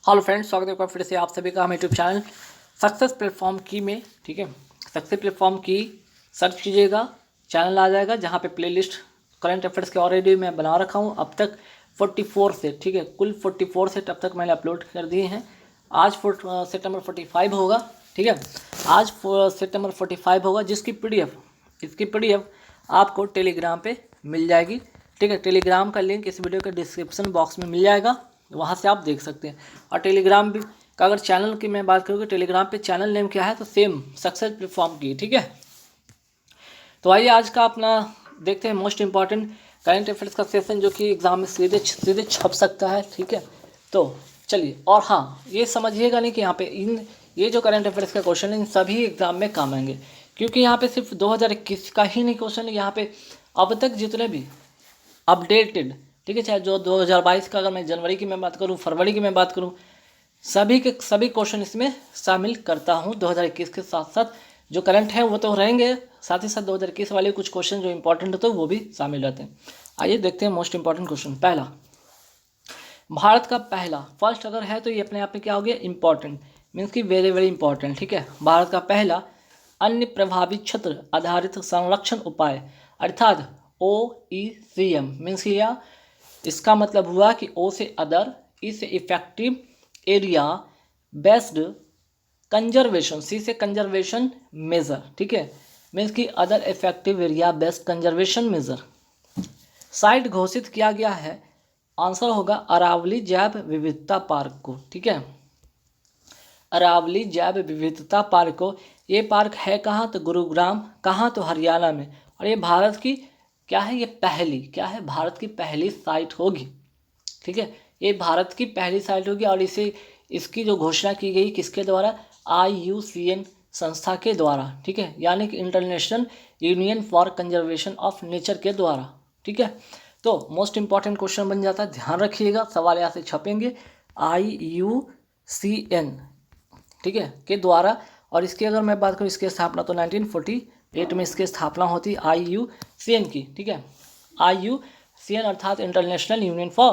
Hello friends, स्वागत है आपका फिर से आप सभी का हमारे यूट्यूब चैनल सक्सेस प्लेटफॉर्म की में। ठीक है, सक्सेस प्लेटफॉर्म की सर्च कीजिएगा, चैनल आ जाएगा जहाँ पे प्लेलिस्ट करंट अफेयर्स के ऑलरेडी मैं बना रखा हूँ। अब तक 44 सेट, ठीक है, कुल 44 सेट अब तक मैंने अपलोड कर दिए हैं। आज सेट नंबर 45 होगा। ठीक है, आज सेट नंबर 45 होगा, जिसकी इसकी PDF आपको टेलीग्राम पे मिल जाएगी। ठीक है, टेलीग्राम का लिंक इस वीडियो के डिस्क्रिप्शन बॉक्स में मिल जाएगा, वहाँ से आप देख सकते हैं। और टेलीग्राम भी का अगर चैनल की मैं बात करूँ कि टेलीग्राम पे चैनल नेम क्या है, तो सेम सक्सेस प्लेटफॉर्म की। ठीक है, तो आइए आज का अपना देखते हैं मोस्ट इंपॉर्टेंट करंट अफेयर्स का सेशन, जो कि एग्जाम में सीधे सीधे छप सकता है। ठीक है, तो चलिए। और हाँ, ये समझिएगा नहीं कि यहाँ पे ये जो करंट अफेयर्स का क्वेश्चन है इन सभी एग्जाम में काम आएंगे, क्योंकि यहाँ पे सिर्फ 2021 का ही नहीं क्वेश्चन है। यहाँ पे अब तक जितने भी अपडेटेड, ठीक है, चाहे जो 2022 का, अगर मैं जनवरी की मैं बात करूँ, फरवरी की मैं बात करूँ, सभी के सभी क्वेश्चन इसमें शामिल करता हूँ। 2021 के साथ साथ जो करंट है वो तो रहेंगे, साथ ही साथ 2021 वाले कुछ क्वेश्चन जो इंपॉर्टेंट होते हैं वो भी शामिल रहते हैं। आइए देखते हैं मोस्ट इंपॉर्टेंट क्वेश्चन। पहला, भारत का पहला, फर्स्ट अगर है तो ये अपने आप में क्या हो गया, इंपॉर्टेंट, मीन्स की वेरी वेरी इंपॉर्टेंट। ठीक है, भारत का पहला अन्य प्रभावित क्षेत्र आधारित संरक्षण उपाय, अर्थात OECM मीन्स किया, इसका मतलब हुआ कि O से अदर, E से effective area based conservation, C से कंजर्वेशन मेजर। ठीक है, मीन्स की other effective area based conservation measure site घोषित किया गया है। आंसर होगा अरावली जैव विविधता पार्क को। ठीक है, अरावली जैव विविधता पार्क को। ये पार्क है कहाँ, तो गुरुग्राम, कहाँ, तो हरियाणा में। और ये भारत की क्या है, ये पहली क्या है, भारत की पहली साइट होगी। ठीक है, ये भारत की पहली साइट होगी और इसकी जो घोषणा की गई किसके द्वारा, IUCN संस्था के द्वारा। ठीक है, यानी कि international union for conservation of nature के द्वारा। ठीक है, तो मोस्ट इंपॉर्टेंट क्वेश्चन बन जाता है, ध्यान रखिएगा, सवाल यहाँ से छपेंगे, IUCN, ठीक है, के द्वारा। और इसकी अगर मैं बात करूँ, इसकी स्थापना तो 1948 में इसकी स्थापना होती IUCN की। ठीक है, IUCN अर्थात international union for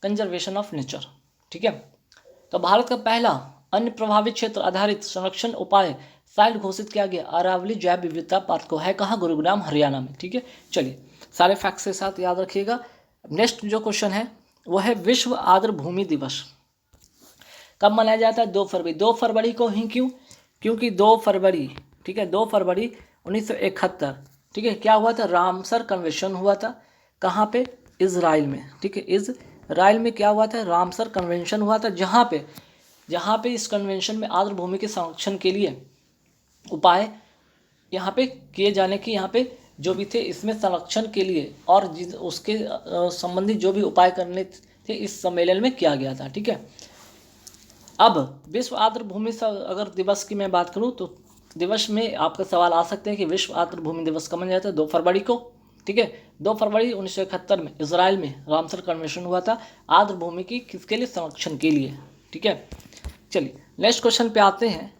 conservation of nature. ठीक है, तो भारत का पहला अन्य प्रभावित क्षेत्र आधारित संरक्षण उपाय साइट घोषित किया गया अरावली जैव विविधता पार्क को, है कहाँ, गुरुग्राम हरियाणा में। ठीक है, चलिए सारे फैक्ट्स के साथ याद रखिएगा। नेक्स्ट जो क्वेश्चन है वो है विश्व आर्द्र भूमि दिवस कब मनाया जाता है, 2 फरवरी। 2 फरवरी को ही क्यों, क्योंकि 2 फरवरी, ठीक है, 2 फरवरी 1971, ठीक है, क्या हुआ था, रामसर कन्वेंशन हुआ था। कहाँ पे, इजराइल में। ठीक है, इजराइल में क्या हुआ था, रामसर कन्वेंशन हुआ था, जहाँ पे इस कन्वेंशन में आर्द्र भूमि के संरक्षण के लिए उपाय यहाँ पे किए जाने की, यहाँ पे जो भी थे इसमें संरक्षण के लिए और उसके संबंधित जो भी उपाय करने थे इस सम्मेलन में किया गया था। ठीक है, अब विश्व आर्द्र भूमि अगर दिवस की मैं बात करूं तो दिवस में आपका सवाल आ सकते हैं कि विश्व आर्द्र भूमि दिवस कब मनाया जाता है, 2 फरवरी को। ठीक है, 2 फरवरी 1971 में इजराइल में रामसर कन्वेंशन हुआ था आर्द्र भूमि की किसके लिए, संरक्षण के लिए। ठीक है, चलिए नेक्स्ट क्वेश्चन पे आते हैं।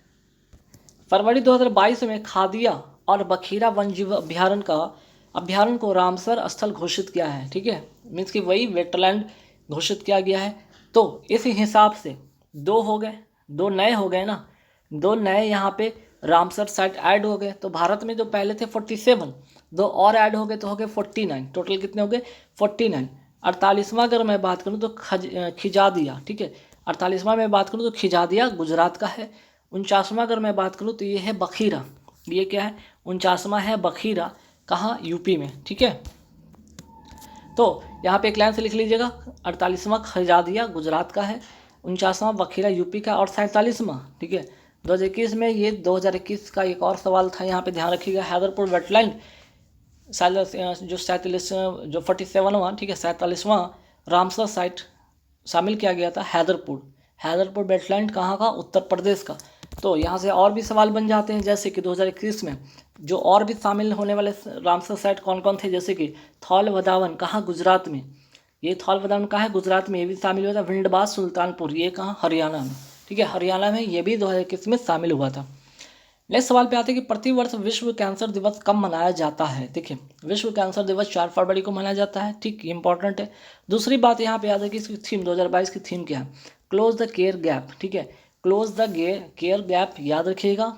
फरवरी 2022 में खादिया और बखीरा वन्यजीव अभ्यारण्य को रामसर स्थल घोषित किया है। ठीक है, मीन्स कि वही वेटलैंड घोषित किया गया है। तो इस हिसाब से 2 हो गए, 2 नए हो गए ना, 2 नए यहाँ पे रामसर साइट ऐड हो गए। तो भारत में जो पहले थे 47, 2 और ऐड हो गए तो हो गए 49। टोटल कितने हो गए, 49। 48वां अगर मैं बात करूँ तो खिजादिया, ठीक है, 48वां मैं बात करूँ तो खिजादिया गुजरात का है। 49वां अगर मैं बात करूँ तो ये है बखीरा, ये क्या है, 49वां है बखीरा, कहाँ, यूपी में। ठीक है, तो यहाँ पे एक लाइन से लिख लीजिएगा, 48वां खिजादिया गुजरात का है, 49वां बखीरा यूपी का, और 47वां, ठीक है, 2021 में। ये 2021 का एक और सवाल था, यहाँ पे ध्यान रखिएगा, हैदरपुर वेटलैंड जो 47वां, ठीक है, 47वां रामसर साइट शामिल किया गया था हैदरपुर वेटलैंड, कहाँ का, उत्तर प्रदेश का। तो यहाँ से और भी सवाल बन जाते हैं, जैसे कि 2021 में जो और भी शामिल होने वाले रामसर साइट कौन कौन थे, जैसे कि थौल वदावन, कहाँ, गुजरात में। ये थौल वदावन कहाँ है, गुजरात में, ये भी शामिल हुआ था। विंडबास सुल्तानपुर, ये कहाँ, हरियाणा में। ठीक है, हरियाणा में ये भी 2021 में शामिल हुआ था। नेक्स्ट सवाल पे आते हैं कि प्रतिवर्ष विश्व कैंसर दिवस कब मनाया जाता है। देखिए, विश्व कैंसर दिवस 4 फरवरी को मनाया जाता है। ठीक, इंपॉर्टेंट है। दूसरी बात यहाँ पे याद है कि इसकी थीम 2022 की थीम क्या है, क्लोज द केयर गैप, ठीक है, क्लोज द केयर गैप याद रखिएगा,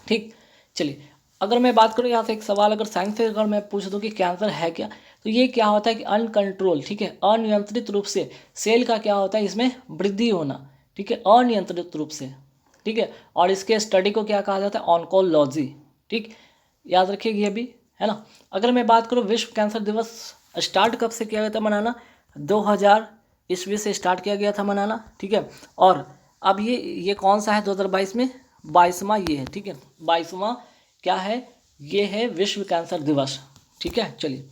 ठीक। चलिए अगर मैं बात करूँ यहाँ से एक सवाल, अगर साइंस से अगर मैं पूछ दूँ कि कैंसर है क्या, तो ये क्या होता है कि अनकंट्रोल, ठीक है, अनियंत्रित रूप से सेल का क्या होता है इसमें वृद्धि होना, ठीक है, अनियंत्रित रूप से, ठीक है, और इसके स्टडी को क्या कहा जाता है, ऑन्कोलॉजी, ठीक, याद रखिएगा ये भी, है ना। अगर मैं बात करूँ विश्व कैंसर दिवस स्टार्ट कब से किया गया था मनाना, 2000 ईस्वी से स्टार्ट किया गया था मनाना, ठीक है। और अब ये कौन सा है 2022 में, 22वां ये है, ठीक है, 22वां क्या है, ये है विश्व कैंसर दिवस, ठीक है। चलिए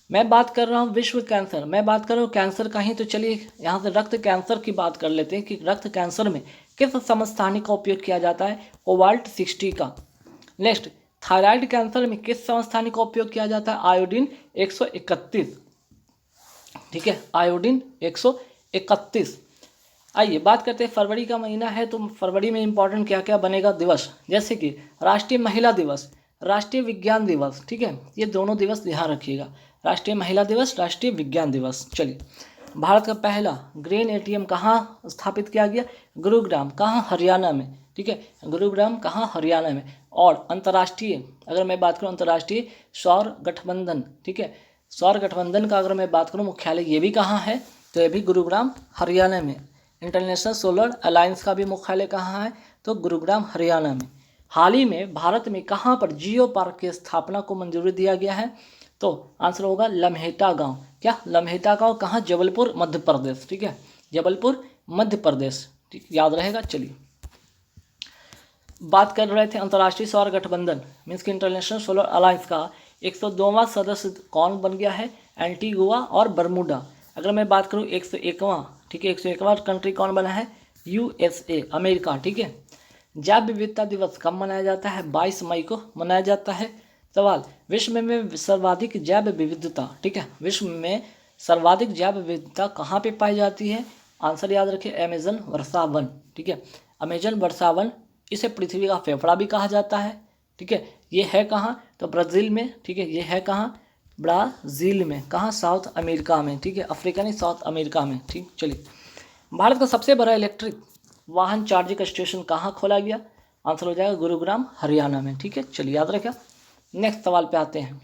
मैं बात कर रहा हूँ विश्व कैंसर, मैं बात कर रहा हूँ कैंसर का ही, तो चलिए यहाँ से रक्त कैंसर की बात कर लेते हैं कि रक्त कैंसर में किस समस्थानिक का उपयोग किया जाता है, कोबाल्ट 60 का। नेक्स्ट, थायराइड कैंसर में किस समस्थानिक का उपयोग किया जाता है, आयोडीन 131, ठीक है, आयोडीन 131। आइए बात करते हैं, फरवरी का महीना है तो फरवरी में इंपॉर्टेंट क्या क्या बनेगा दिवस, जैसे कि राष्ट्रीय महिला दिवस, राष्ट्रीय विज्ञान दिवस, ठीक है, ये दोनों दिवस ध्यान रखिएगा, राष्ट्रीय महिला दिवस, राष्ट्रीय विज्ञान दिवस। चलिए भारत का पहला ग्रेन एटीएम कहाँ स्थापित किया गया, गुरुग्राम, कहाँ, हरियाणा में, ठीक है, गुरुग्राम कहाँ, हरियाणा में। और अंतर्राष्ट्रीय अगर मैं बात करूँ, अंतर्राष्ट्रीय सौर गठबंधन, ठीक है, सौर गठबंधन का अगर मैं बात करूँ मुख्यालय ये भी कहाँ है, तो ये भी गुरुग्राम हरियाणा में। इंटरनेशनल सोलर अलायंस का भी मुख्यालय कहाँ है, तो गुरुग्राम हरियाणा में। हाल ही में भारत में कहाँ पर जियो पार्क की स्थापना को मंजूरी दिया गया है, तो आंसर होगा लम्हेटा गांव, क्या, लम्हेटा गांव कहाँ, जबलपुर मध्य प्रदेश, ठीक है, जबलपुर मध्य प्रदेश, ठीक, याद रहेगा। चलिए बात कर रहे थे अंतर्राष्ट्रीय सौर गठबंधन मीन्स कि इंटरनेशनल सोलर अलायंस का 102वां सदस्य कौन बन गया है, एंटीगुआ और बरमूडा। अगर मैं बात करूँ 101वां, ठीक है, 101वां कंट्री कौन बना है, USA, अमेरिका, ठीक है। जैव विविधता दिवस कब मनाया जाता है, 22 मई को मनाया जाता है। सवाल, विश्व में सर्वाधिक जैव विविधता, ठीक है, विश्व में सर्वाधिक जैव विविधता कहाँ पे पाई जाती है, आंसर याद रखिए, अमेजन वर्षावन, ठीक है, अमेजन वर्षावन, इसे पृथ्वी का फेफड़ा भी कहा जाता है, ठीक है। ये है कहाँ, तो ब्राज़ील में, ठीक है, ये है कहाँ, ब्राज़ील में, कहाँ, साउथ अमेरिका में, ठीक है, अफ्रीका नहीं, साउथ अमेरिका में, ठीक। चलिए भारत का सबसे बड़ा इलेक्ट्रिक वाहन चार्जिंग स्टेशन कहाँ खोला गया, आंसर हो जाएगा गुरुग्राम हरियाणा में, ठीक है। चलिए याद रखा। नेक्स्ट सवाल पे आते हैं,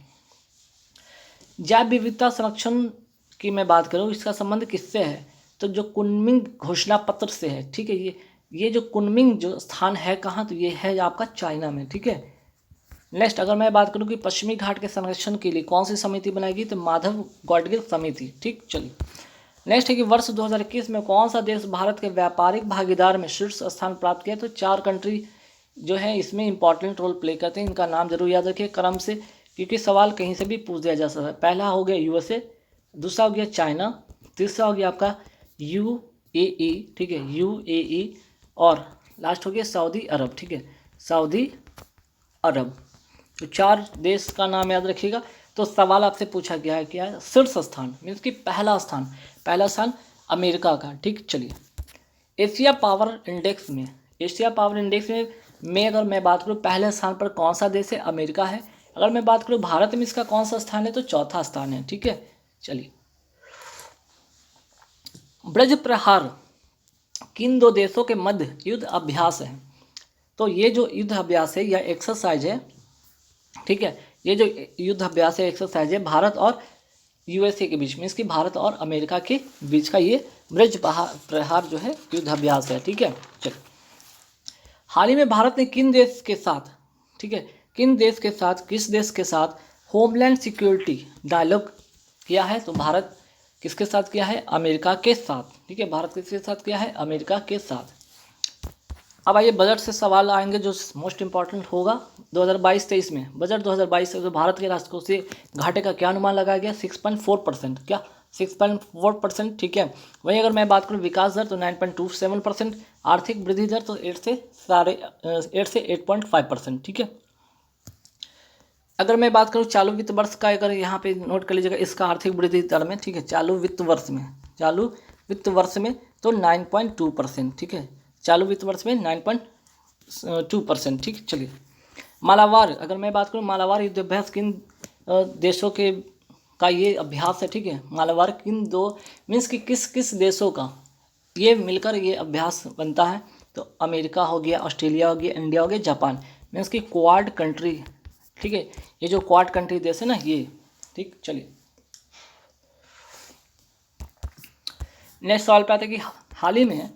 जैव विविधता संरक्षण की मैं बात करूँ, इसका संबंध किससे है, तो जो कुनमिंग घोषणा पत्र से है, ठीक है। ये जो कुनमिंग जो स्थान है कहाँ, तो ये है आपका चाइना में, ठीक है। नेक्स्ट अगर मैं बात करूँ कि पश्चिमी घाट के संरक्षण के लिए कौन सी समिति बनाएगी, तो माधव गाडगिल समिति, ठीक। चलिए नेक्स्ट है कि वर्ष 2021 में कौन सा देश भारत के व्यापारिक भागीदार में शीर्ष स्थान प्राप्त किया, तो 4 कंट्री जो है इसमें इंपॉर्टेंट रोल प्ले करते हैं, इनका नाम जरूर याद रखिए क्रम से, क्योंकि सवाल कहीं से भी पूछ दिया जा सकता है। पहला हो गया USA, दूसरा हो गया चाइना, तीसरा हो गया आपका UAE, ठीक है, UAE, और लास्ट हो गया सऊदी अरब, ठीक है, सऊदी अरब। तो 4 देश का नाम याद रखिएगा। तो सवाल आपसे पूछा गया है क्या है, शीर्ष स्थान मीन्स कि पहला स्थान अमेरिका का, ठीक। चलिए एशिया पावर इंडेक्स में अगर मैं बात करूँ पहले स्थान पर कौन सा देश है, अमेरिका है। अगर मैं बात करूँ भारत में इसका कौन सा स्थान है, तो चौथा स्थान है, ठीक है। चलिए ब्रज प्रहार किन 2 देशों के मध्य युद्ध अभ्यास है, तो ये जो युद्ध अभ्यास है या एक्सरसाइज है, ठीक है, ये जो युद्ध अभ्यास है, एक्सरसाइज है, भारत और USA के बीच में, इसकी भारत और अमेरिका के बीच का ये ब्रज प्रहार जो है युद्ध अभ्यास है, ठीक है। चलिए हाल ही में भारत ने किन देश के साथ, ठीक है, किस देश के साथ होमलैंड सिक्योरिटी डायलॉग किया है, तो भारत किसके साथ किया है, अमेरिका के साथ, ठीक है, भारत किसके साथ किया है, अमेरिका के साथ। अब आइए बजट से सवाल आएंगे जो मोस्ट इंपॉर्टेंट होगा 2022-23 में। बजट 2022 से तो भारत के राजकोषीय घाटे का क्या अनुमान लगाया गया, 6.4%, क्या 6.4%, ठीक है। वहीं अगर मैं बात करूं विकास दर तो 9.27%, आर्थिक वृद्धि दर तो 8 से 8.5%, ठीक है। अगर मैं बात करूं चालू वित्त वर्ष का, अगर यहाँ पे नोट कर लीजिएगा इसका आर्थिक वृद्धि दर में, ठीक है, चालू वित्त वर्ष में तो 9.2%, ठीक है, चालू वित्त वर्ष में 9.2%, ठीक। चलिए मालाबार, अगर मैं बात करूँ मालाबार युद्धाभ्यास किन देशों के का ये अभ्यास है, ठीक है, मालाबार किन 2 मीन्स कि किस देशों का ये मिलकर ये अभ्यास बनता है। तो अमेरिका हो गया, ऑस्ट्रेलिया हो गया, इंडिया हो गया, जापान, मीन्स की क्वाड कंट्री। ठीक है, ये जो क्वाड कंट्री देश है ना ये। ठीक, चलिए नेक्स्ट सवाल पे आते हैं कि हाल ही में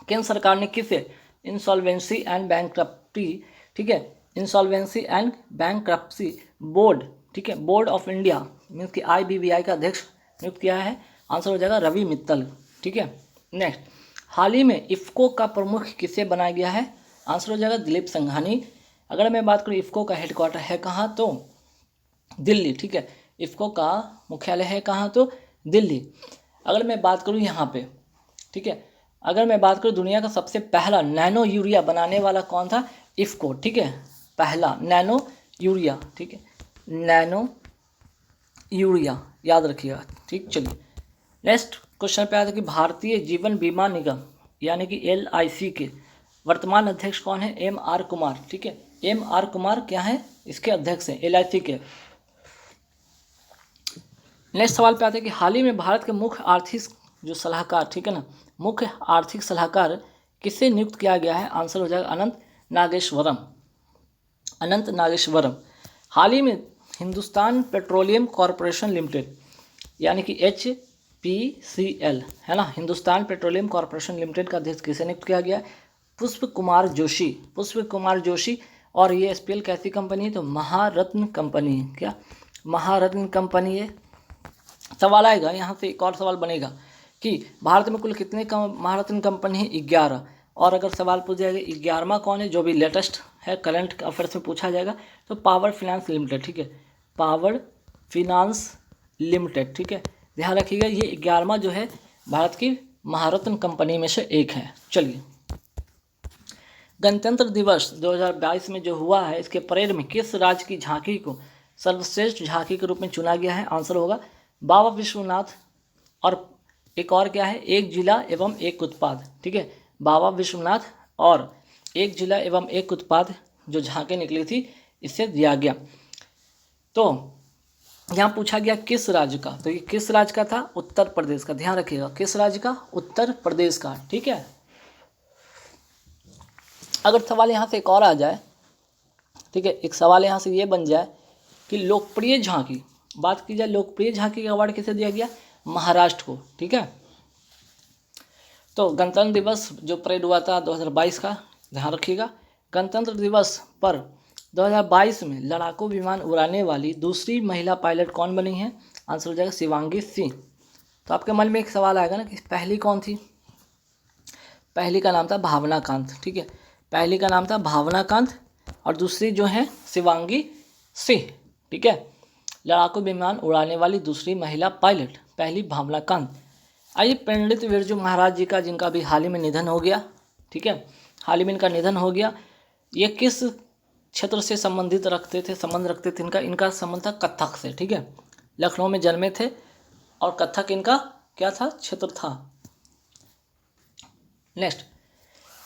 केंद्र सरकार ने किसे इंसॉल्वेंसी एंड बैंकरप्टी, ठीक है, इंसॉल्वेंसी एंड बैंकरप्सी बोर्ड, ठीक है, बोर्ड ऑफ इंडिया मीन्स कि IBBI का अध्यक्ष नियुक्त किया है? आंसर हो जाएगा रवि मित्तल। ठीक है, नेक्स्ट हाल ही में इफ्को का प्रमुख किसे बनाया गया है? आंसर हो जाएगा दिलीप संघानी। अगर मैं बात करूँ इफ्को का हेडक्वार्टर है कहाँ, तो दिल्ली। ठीक है, इफ्को का मुख्यालय है कहाँ, तो दिल्ली। अगर मैं बात करूँ यहाँ पे, ठीक है, अगर मैं बात करूँ दुनिया का सबसे पहला नैनो यूरिया बनाने वाला कौन था? इफ्को। ठीक है, पहला नैनो यूरिया। ठीक है, नैनो यूरिया याद रखिएगा। ठीक, चलिए नेक्स्ट क्वेश्चन पे आता है कि भारतीय जीवन बीमा निगम यानी कि LIC के वर्तमान अध्यक्ष कौन है? MR कुमार। ठीक है, MR कुमार क्या है? इसके अध्यक्ष हैं LIC के। नेक्स्ट सवाल पे आते हैं कि हाल ही में भारत के मुख्य आर्थिक जो सलाहकार, ठीक है ना, मुख्य आर्थिक सलाहकार किसे नियुक्त किया गया है? आंसर हो जाएगा अनंत नागेश्वरम। अनंत नागेश्वरम। हाल ही में हिंदुस्तान पेट्रोलियम कॉरपोरेशन लिमिटेड यानी कि HPCL है ना, हिंदुस्तान पेट्रोलियम कॉरपोरेशन लिमिटेड का अध्यक्ष किसे नियुक्त किया गया? पुष्प कुमार जोशी। पुष्प कुमार जोशी। और ये SPL कैसी कंपनी है? तो महारत्न कंपनी है। क्या महारत्न कंपनी है? सवाल आएगा यहाँ से, एक और सवाल बनेगा कि भारत में कुल कितने महारत्न कंपनी है? 11। और अगर सवाल पूछ जाएगा 11वां कौन है, जो भी लेटेस्ट है करंट अफेयर्स में पूछा जाएगा, तो पावर फिनांस लिमिटेड। ठीक है, पावर फिनांस लिमिटेड। ठीक है, ध्यान रखिएगा ये 11वां जो है भारत की महारत्न कंपनी में से एक है। चलिए गणतंत्र दिवस 2022 में जो हुआ है, इसके परेड में किस राज्य की झांकी को सर्वश्रेष्ठ झांकी के रूप में चुना गया है? आंसर होगा बाबा विश्वनाथ। और एक और क्या है? एक जिला एवं एक उत्पाद। ठीक है, बाबा विश्वनाथ और एक जिला एवं एक उत्पाद जो झांकी निकली थी, इससे दिया गया। तो यहाँ पूछा गया किस राज्य का, तो ये किस राज्य का था? उत्तर प्रदेश का। ध्यान रखिएगा, किस राज्य का? उत्तर प्रदेश का। ठीक है, अगर सवाल यहाँ से एक और आ जाए, ठीक है, एक सवाल यहाँ से ये बन जाए कि लोकप्रिय झांकी, बात की जाए लोकप्रिय झांकी का अवार्ड किसे दिया गया? महाराष्ट्र को। ठीक है, तो गणतंत्र दिवस जो परेड हुआ था 2022 का, ध्यान रखिएगा, गणतंत्र दिवस पर 2022 में लड़ाकू विमान उड़ाने वाली दूसरी महिला पायलट कौन बनी है? आंसर हो जाएगा शिवांगी सिंह। तो आपके मन में एक सवाल आएगा ना कि पहली कौन थी? पहली का नाम था भावना कांत। ठीक है, पहली का नाम था भावना कांत और दूसरी जो है शिवांगी सिंह। ठीक है, लड़ाकू विमान उड़ाने वाली दूसरी महिला पायलट, पहली भावना कांत। आइए पंडित बिरजू महाराज जी का, जिनका भी हाल ही में निधन हो गया, ठीक है, हाल ही में इनका निधन हो गया, ये किस क्षेत्र से संबंध रखते थे? इनका संबंध था कथक से। ठीक है, लखनऊ में जन्मे थे और कथक इनका क्या था? क्षेत्र था। नेक्स्ट,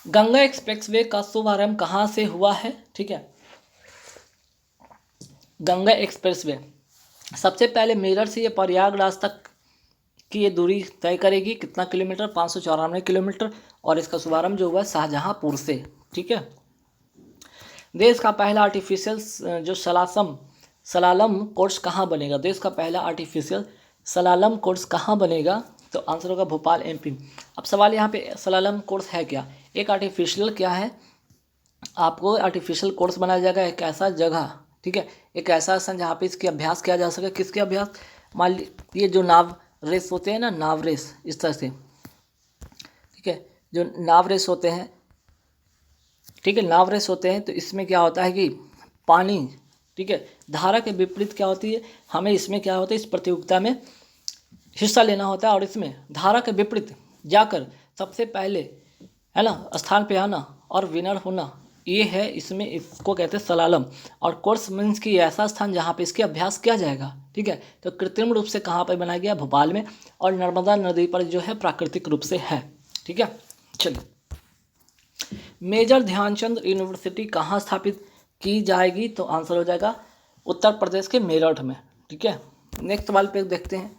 गंगा एक्सप्रेसवे का शुभारंभ कहाँ से हुआ है? ठीक है, गंगा एक्सप्रेसवे सबसे पहले मेरठ से ये प्रयागराज तक की ये दूरी तय करेगी। कितना किलोमीटर? 594 किलोमीटर। और इसका शुभारंभ जो हुआ है शाहजहांपुर से। ठीक है, देश का पहला आर्टिफिशियल जो सलालम कोर्स कहाँ बनेगा? देश का पहला आर्टिफिशियल सलालम कोर्स कहाँ बनेगा? तो आंसर होगा भोपाल MP। अब सवाल यहाँ पे सलालम कोर्स है क्या? एक आर्टिफिशियल क्या है? आपको आर्टिफिशियल कोर्स बनाया जाएगा एक ऐसा जगह, ठीक है, एक ऐसा स्थान जहाँ पे इसके अभ्यास किया जा सके। किसके अभ्यास? मान लीजिए जो नाव रेस होते हैं ना, नाव रेस, इस तरह से, ठीक है, जो नाव रेस होते हैं, ठीक है, नाव रेस होते हैं, तो इसमें क्या होता है कि पानी, ठीक है, धारा के विपरीत क्या होती है, हमें इसमें क्या होता है, इस प्रतियोगिता में हिस्सा लेना होता है और इसमें धारा के विपरीत जाकर सबसे पहले, है ना, स्थान पे आना और विनर होना, ये है इसमें, इसको कहते हैं सलालम। और कोर्स मीन्स की ऐसा स्थान जहाँ पे इसके अभ्यास किया जाएगा। ठीक है, तो कृत्रिम रूप से कहाँ पर बनाया गया? भोपाल में। और नर्मदा नदी पर जो है प्राकृतिक रूप से है। ठीक है, चलिए, मेजर ध्यानचंद यूनिवर्सिटी कहाँ स्थापित की जाएगी? तो आंसर हो जाएगा उत्तर प्रदेश के मेरठ में। ठीक है, नेक्स्ट सवाल पे देखते हैं,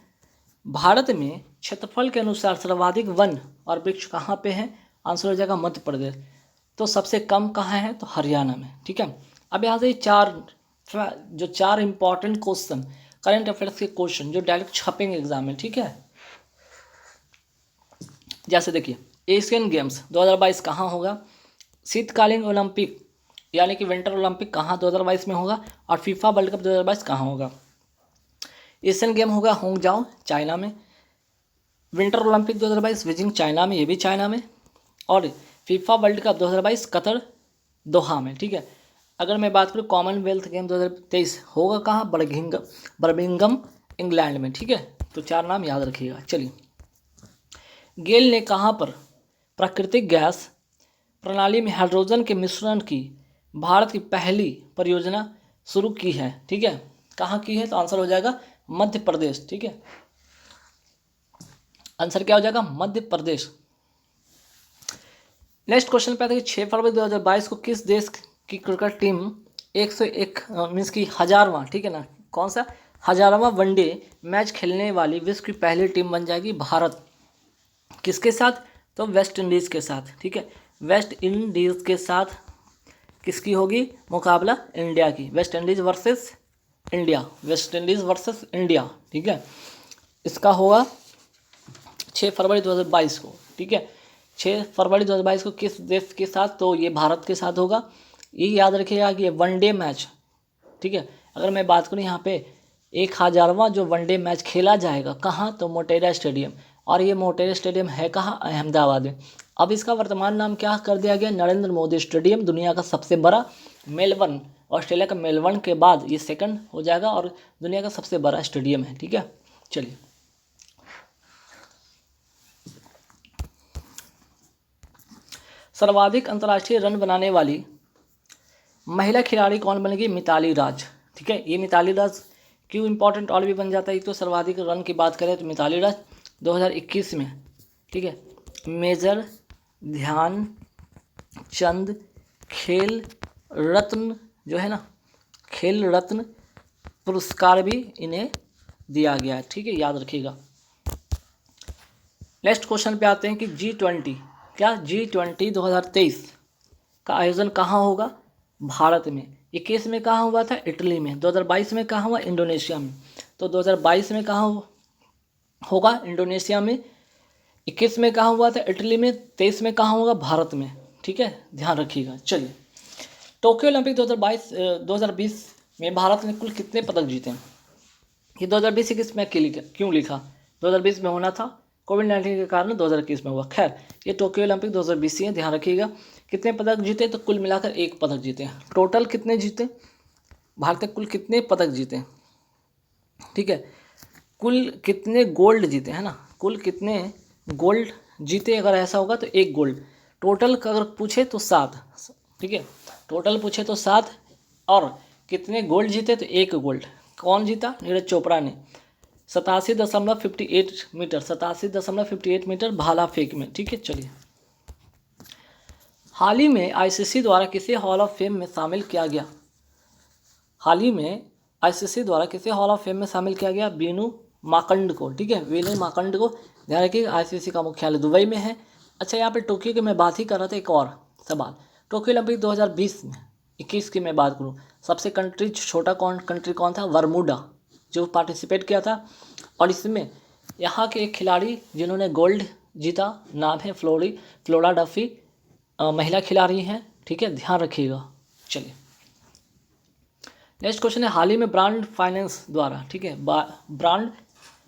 भारत में क्षेत्रफल के अनुसार सर्वाधिक वन और वृक्ष कहाँ पे हैं? आंसर हो जाएगा मध्य प्रदेश। तो सबसे कम कहाँ है? तो हरियाणा में। ठीक है, अब यहाँ से चार इंपॉर्टेंट क्वेश्चन, करंट अफेयर्स के क्वेश्चन जो डायरेक्ट छपेंगे एग्जाम में। ठीक है, जैसे देखिए, एशियन गेम्स 2022 कहाँ होगा? शीतकालीन ओलंपिक यानी कि विंटर ओलंपिक कहाँ 2022 में होगा? और फीफा वर्ल्ड कप 2022 कहाँ होगा? एशियन गेम होगा होंगजाओ चाइना में, विंटर ओलंपिक 2022 बीजिंग चाइना में, ये भी चाइना में, और फीफा वर्ल्ड कप 2022 कतर दोहा में। ठीक है, अगर मैं बात करूँ कॉमनवेल्थ गेम 2023 होगा कहाँ? बर्मिंघम इंग्लैंड में। ठीक है, तो 4 नाम याद रखिएगा। चलिए, गेल ने कहाँ पर प्राकृतिक गैस प्रणाली में हाइड्रोजन के मिश्रण की भारत की पहली परियोजना शुरू की है? ठीक है, कहाँ की है? तो आंसर हो जाएगा मध्य प्रदेश। ठीक है, आंसर क्या हो जाएगा? मध्य प्रदेश। नेक्स्ट क्वेश्चन पे आता है कि 6 फरवरी 2022 को किस देश की क्रिकेट टीम 101 मीन्स की 1000वां, ठीक है ना, कौन सा 1000वां वनडे मैच खेलने वाली विश्व की पहली टीम बन जाएगी? भारत। किसके साथ? तो वेस्ट इंडीज़ के साथ। ठीक है, वेस्ट इंडीज़ के साथ किसकी होगी मुकाबला? इंडिया की। West Indies versus India, West Indies versus India. ठीक है, इसका होगा 6 फरवरी 2022 को। ठीक है, 6 फरवरी 2022 को किस देश के साथ? तो ये भारत के साथ होगा। ये याद रखिएगा कि ये वनडे मैच। ठीक है, अगर मैं बात करूँ यहाँ पे 1000वां जो वनडे मैच खेला जाएगा कहाँ? तो मोटेरा स्टेडियम, और ये मोटेरा स्टेडियम है कहाँ? अहमदाबाद में। अब इसका वर्तमान नाम क्या कर दिया गया? नरेंद्र मोदी स्टेडियम। दुनिया का सबसे बड़ा, मेलबर्न, ऑस्ट्रेलिया का मेलबर्न के बाद ये सेकंड हो जाएगा और दुनिया का सबसे बड़ा स्टेडियम है। ठीक है, चलिए, सर्वाधिक अंतर्राष्ट्रीय रन बनाने वाली महिला खिलाड़ी कौन बनेगी? मिताली राज। ठीक है, ये मिताली राज क्यों इंपॉर्टेंट और भी बन जाता है? एक तो सर्वाधिक रन की बात करें तो मिताली राज 2021 में, ठीक है, मेजर ध्यानचंद खेल रत्न जो है ना, खेल रत्न पुरस्कार भी इन्हें दिया गया है। ठीक है, याद रखिएगा। नेक्स्ट क्वेश्चन पे आते हैं कि G20 क्या G20 2023 का आयोजन कहाँ होगा? भारत में। 21 में कहाँ हुआ था? इटली में। 2022 में कहाँ हुआ? इंडोनेशिया में। तो 2022 में कहाँ होगा? इंडोनेशिया में। 21 में कहाँ हुआ था? इटली में। 23 में कहाँ होगा? भारत में। ठीक है, ध्यान रखिएगा। चलिए, टोक्यो ओलंपिक 2020 में भारत ने कुल कितने पदक जीते हैं? ये 2020 में क्यों लिखा? 2020 में होना था, कोविड-19 के कारण 2021 में हुआ। खैर, ये टोक्यो ओलंपिक 2020 है, ध्यान रखिएगा। कितने पदक जीते? तो कुल मिलाकर 1 पदक जीते हैं। टोटल कितने जीते? भारत ने कुल कितने पदक जीते? ठीक है, कुल कितने गोल्ड जीते है ना, कुल कितने गोल्ड जीते? अगर ऐसा होगा तो 1 गोल्ड। टोटल अगर पूछे तो 7। ठीक है, टोटल पूछे तो 7 और कितने गोल्ड जीते? तो 1 गोल्ड। कौन जीता? नीरज चोपड़ा ने 87.58 मीटर, 87.58 मीटर भाला फेंक में। ठीक है, चलिए, हाल ही में आईसीसी द्वारा किसे हॉल ऑफ फेम में शामिल किया गया? हाल ही में आईसीसी द्वारा किसे हॉल ऑफ फेम में शामिल किया गया? वीनू माकंड को। ठीक है, वीनू माकंड को। ध्यान रखिए, आईसीसी का मुख्यालय दुबई में है। अच्छा, यहाँ पे टोक्यो की मैं बात ही कर रहा था। एक और सवाल, टोक्यो ओलंपिक 2020 में 21 की मैं बात करूँ, सबसे छोटा कंट्री कौन था? बरमूडा, जो पार्टिसिपेट किया था। और इसमें यहाँ के एक खिलाड़ी जिन्होंने गोल्ड जीता, नाम है फ्लोरा डफी, महिला खिलाड़ी हैं। ठीक है, ध्यान रखिएगा। चलिए, नेक्स्ट क्वेश्चन है, हाल ही में ब्रांड फाइनेंस द्वारा, ठीक है,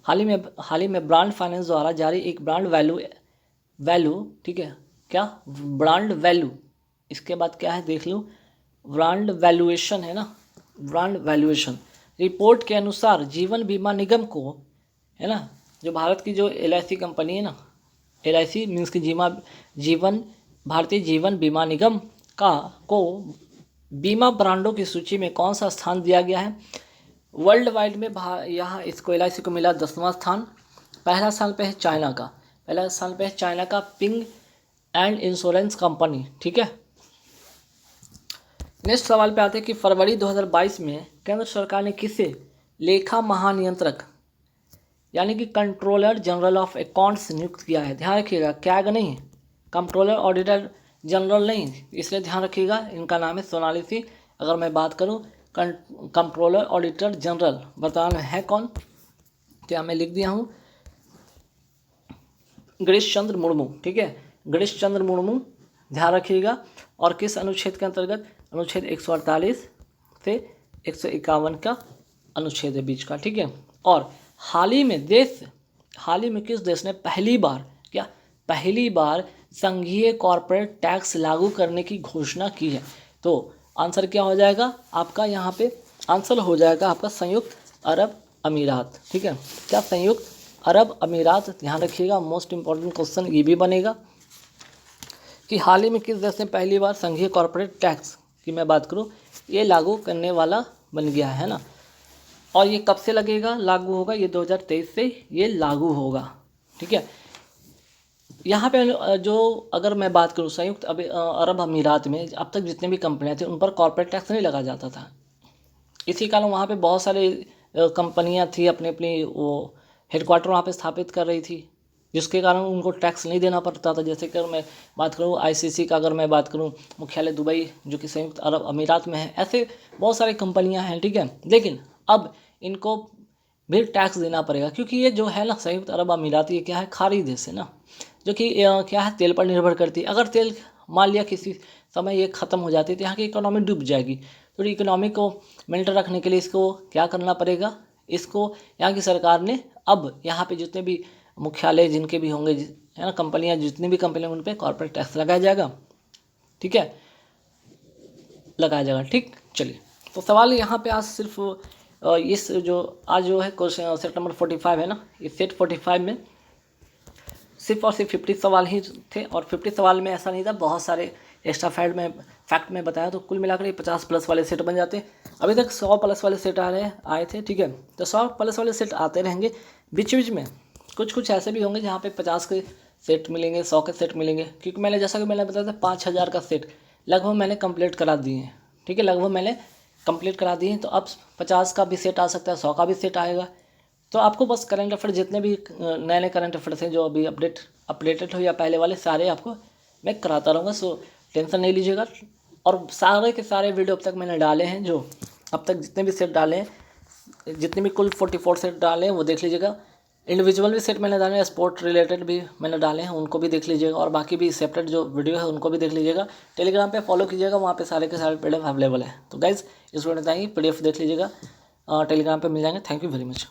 हाल ही में ब्रांड फाइनेंस द्वारा जारी एक ब्रांड वैल्यू, ठीक है, क्या ब्रांड वैल्यू, इसके बाद क्या है देख लूँ, ब्रांड वैल्यूएशन है ना, ब्रांड वैल्यूएशन रिपोर्ट के अनुसार जीवन बीमा निगम को, है ना, जो भारत की जो LIC कंपनी है ना, LIC मीन्स की भारतीय जीवन बीमा निगम को बीमा ब्रांडों की सूची में कौन सा स्थान दिया गया है? वर्ल्ड वाइड में यहाँ इसको LIC को मिला 10वां स्थान। पहला स्थान पे है चाइना का पिंग एंड इंश्योरेंस कंपनी। ठीक है, नेक्स्ट सवाल पे आते हैं कि फरवरी 2022 में केंद्र सरकार ने किसे लेखा महानियंत्रक यानी कि कंट्रोलर जनरल ऑफ अकाउंट्स नियुक्त किया है। ध्यान रखिएगा, कैग नहीं, कंट्रोलर ऑडिटर जनरल नहीं, इसलिए ध्यान रखिएगा इनका नाम है सोनालिसी। अगर मैं बात करूँ कंट्रोलर ऑडिटर जनरल वर्तमान में है कौन, क्या मैं लिख दिया हूँ, गिरीश चंद्र मुर्मू। ठीक है, गिरीश चंद्र मुर्मू, ध्यान रखिएगा। और किस अनुच्छेद के अंतर्गत, अनुच्छेद 148 से 151 का अनुच्छेद है बीच का। ठीक है, और हाल ही में किस देश ने पहली बार संघीय कॉरपोरेट टैक्स लागू करने की घोषणा की है? तो आंसर क्या हो जाएगा आपका, यहाँ पे आंसर हो जाएगा आपका संयुक्त अरब अमीरात। ठीक है, क्या संयुक्त अरब अमीरात? ध्यान रखिएगा, मोस्ट इंपॉर्टेंट क्वेश्चन ये भी बनेगा कि हाल ही में किस देश ने पहली बार संघीय कॉरपोरेट टैक्स की मैं बात करूँ ये लागू करने वाला बन गया है ना। और ये कब से लगेगा, लागू होगा, ये 2023 से ये लागू होगा। ठीक है, यहाँ पे जो अगर मैं बात करूँ संयुक्त अरब अमीरात में अब तक जितने भी कंपनियाँ थी उन पर कॉर्पोरेट टैक्स नहीं लगा जाता था। इसी कारण वहाँ पे बहुत सारे कंपनियाँ थी अपनी अपनी वो हेडक्वार्टर वहाँ पे स्थापित कर रही थी, जिसके कारण उनको टैक्स नहीं देना पड़ता था। जैसे कि मैं बात करूँ आईसीसी का, अगर मैं बात करूँ मुख्यालय दुबई जो कि संयुक्त अरब अमीरात में है, ऐसे बहुत सारी कंपनियाँ हैं। ठीक है, लेकिन अब इनको भी टैक्स देना पड़ेगा, क्योंकि ये जो है ना संयुक्त अरब अमीरात, ये क्या है, खाड़ी देश है ना, जो कि क्या है, तेल पर निर्भर करती है। अगर तेल मान लिया किसी समय ये ख़त्म हो जाती है तो यहाँ की इकोनॉमी डूब जाएगी। तो इकोनॉमी को मेंटेन रखने के लिए इसको क्या करना पड़ेगा, इसको यहाँ की सरकार ने अब यहाँ पे जितने भी मुख्यालय जिनके भी होंगे है ना, कंपनियाँ जितनी भी कंपनियाँ उन पर कॉर्पोरेट टैक्स लगाया जाएगा। ठीक है, लगाया जाएगा। ठीक, चलिए, तो सवाल यहाँ पे आज सिर्फ इस जो आज जो है क्वेश्चन सेट नंबर 45 है ना, इस सेट 45 में सिर्फ और सिर्फ 50 सवाल ही थे। और 50 सवाल में ऐसा नहीं था, बहुत सारे एक्स्ट्रा फैक्ट में बताया, तो कुल मिलाकर ये 50 प्लस वाले सेट बन जाते। अभी तक 100 प्लस वाले सेट आए थे। ठीक है, तो 100 प्लस वाले सेट आते रहेंगे, बीच बीच में कुछ ऐसे भी होंगे जहाँ पे 50 के सेट मिलेंगे, 100 के सेट मिलेंगे, क्योंकि मैंने जैसा कि मैंने बताया था 5000 का सेट लगभग मैंने कंप्लीट करा दिए हैं। ठीक है, लगभग मैंने कंप्लीट करा दिए हैं, तो अब 50 का भी सेट आ सकता है, 100 का भी सेट आएगा। तो आपको बस करंट अफेयर जितने भी नए नए करंट अफेयर्स हैं जो अभी अपडेटेड हो या पहले वाले, सारे आपको मैं कराता रहूँगा, सो टेंशन नहीं लीजिएगा। और सारे के सारे वीडियो अब तक मैंने डाले हैं, जो अब तक जितने भी सेट डाले हैं, जितने भी कुल 44 सेट डाले हैं वो देख लीजिएगा। इंडिविजुअल भी सेट मैंने डाले हैं, स्पोर्ट रिलेटेड भी मैंने डाले हैं, उनको भी देख लीजिएगा। और बाकी भी सेपरेट जो वीडियो है उनको भी देख लीजिएगा। टेलीग्राम पे फॉलो कीजिएगा, वहाँ पे सारे के सारे PDF अवेलेबल है। तो गाइज़ इस वीडियो में पीडीएफ देख लीजिएगा, टेलीग्राम पे मिल जाएंगे। Thank you very much.